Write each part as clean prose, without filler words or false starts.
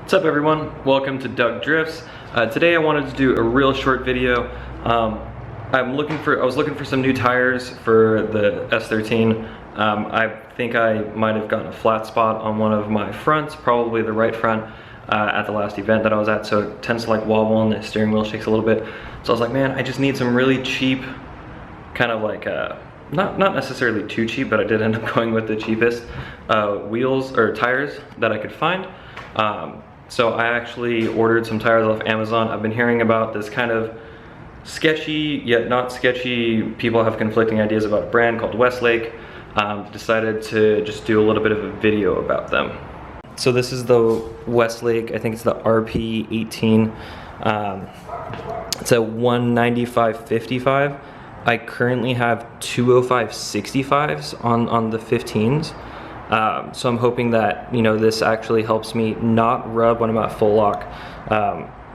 What's up everyone? Welcome to Doug Drifts. Today I wanted to do a real short video. I was looking for some new tires for the S13. I think I might have gotten a flat spot on one of my fronts, probably the right front, at the last event that I was at, so it tends to like wobble and the steering wheel shakes a little bit. So I was like, man, I just need some really cheap, kind of like, not necessarily too cheap, but I did end up going with the cheapest wheels or tires that I could find. So I actually ordered some tires off Amazon. I've been hearing about this kind of sketchy, yet not sketchy, people have conflicting ideas about a brand called Westlake. Decided to just do a little bit of a video about them. So this is the Westlake, I think it's the RP18. It's a 195/55. I currently have 205/65s on the 15s. So I'm hoping that, you know, this actually helps me not rub when I'm at full lock.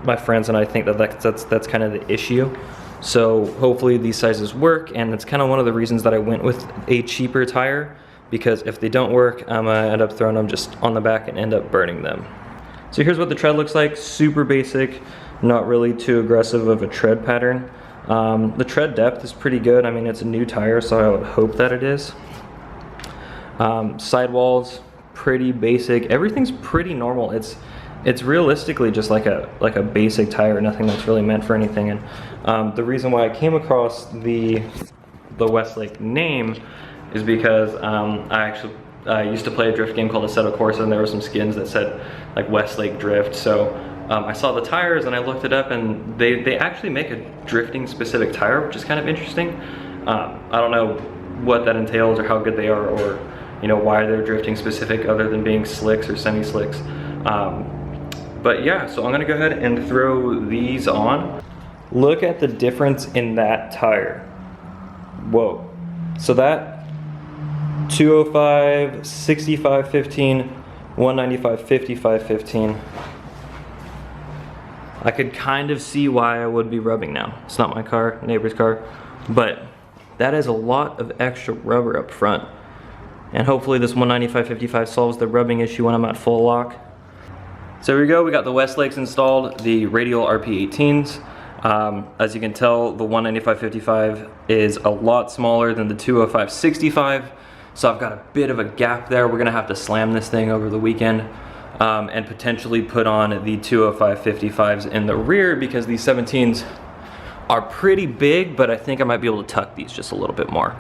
My friends and I think that that's kind of the issue. So hopefully these sizes work, and it's kind of one of the reasons that I went with a cheaper tire, because if they don't work, I'm gonna end up throwing them just on the back and end up burning them. So here's what the tread looks like. Super basic, not really too aggressive of a tread pattern. The tread depth is pretty good. I mean, it's a new tire, so I would hope that it is. Sidewalls, pretty basic. Everything's pretty normal. It's realistically just like a basic tire, nothing that's really meant for anything. And the reason why I came across the Westlake name is because I used to play a drift game called Assetto Corsa, and there were some skins that said like Westlake Drift. So I saw the tires and I looked it up, and they actually make a drifting specific tire, which is kind of interesting. I don't know what that entails or how good they are, or you know, why they're drifting specific other than being slicks or semi-slicks. But yeah, so I'm gonna go ahead and throw these on. Look at the difference in that tire. Whoa. So that 205/65/15, 195/55/15. I could kind of see why I would be rubbing now. It's not my car, neighbor's car, but that is a lot of extra rubber up front. And hopefully this 195/55 solves the rubbing issue when I'm at full lock. So here we go, we got the Westlakes installed, the Radial RP18s. As you can tell, the 195/55 is a lot smaller than the 205/65. So I've got a bit of a gap there. We're gonna have to slam this thing over the weekend and potentially put on the 205/55s in the rear, because these 17s are pretty big, but I think I might be able to tuck these just a little bit more.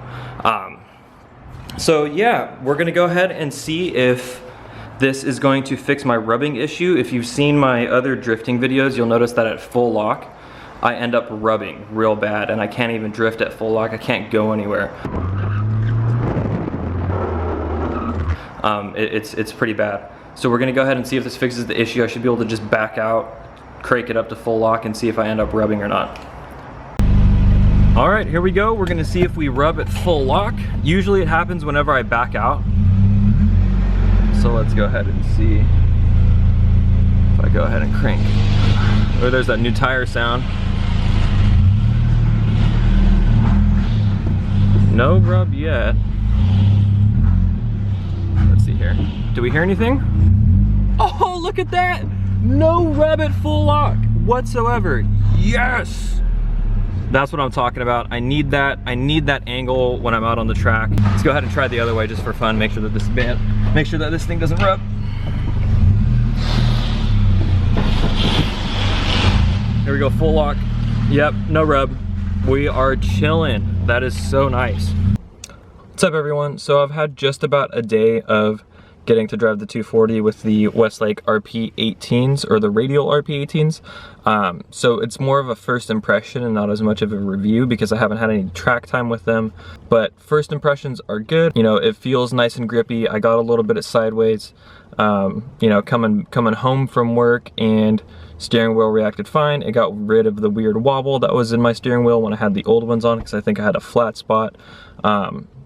So yeah, we're gonna go ahead and see if this is going to fix my rubbing issue. If you've seen my other drifting videos, you'll notice that at full lock, I end up rubbing real bad, and I can't even drift at full lock. I can't go anywhere. It's pretty bad. So we're gonna go ahead and see if this fixes the issue. I should be able to just back out, crank it up to full lock, and see if I end up rubbing or not. All right, here we go. We're gonna see if we rub at full lock. Usually it happens whenever I back out. So let's go ahead and see if I go ahead and crank. Oh, there's that new tire sound. No rub yet. Let's see here. Do we hear anything? Oh, look at that! No rub at full lock whatsoever. Yes! That's what I'm talking about. I need that angle when I'm out on the track. Let's go ahead and try the other way just for fun. Make sure that this thing doesn't rub. Here we go, full lock. Yep, no rub. We are chilling. That is so nice. What's up everyone? So I've had just about a day of getting to drive the 240 with the Westlake RP18s, or the Radial RP18s. So it's more of a first impression and not as much of a review, because I haven't had any track time with them. But first impressions are good. You know, it feels nice and grippy. I got a little bit of sideways, you know, coming home from work, and steering wheel reacted fine. It got rid of the weird wobble that was in my steering wheel when I had the old ones on, because I think I had a flat spot.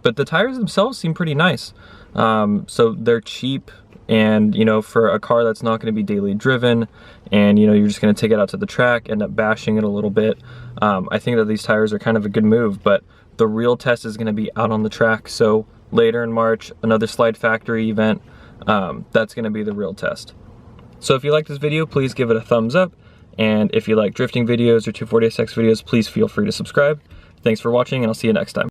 But the tires themselves seem pretty nice. So they're cheap, and you know, for a car that's not going to be daily driven, and you know, you're just going to take it out to the track, end up bashing it a little bit, I think that these tires are kind of a good move. But the real test is going to be out on the track. So later in March, another Slide Factory event, that's going to be the real test. So if you like this video, please give it a thumbs up. And if you like drifting videos or 240SX videos, please feel free to subscribe. Thanks for watching, and I'll see you next time.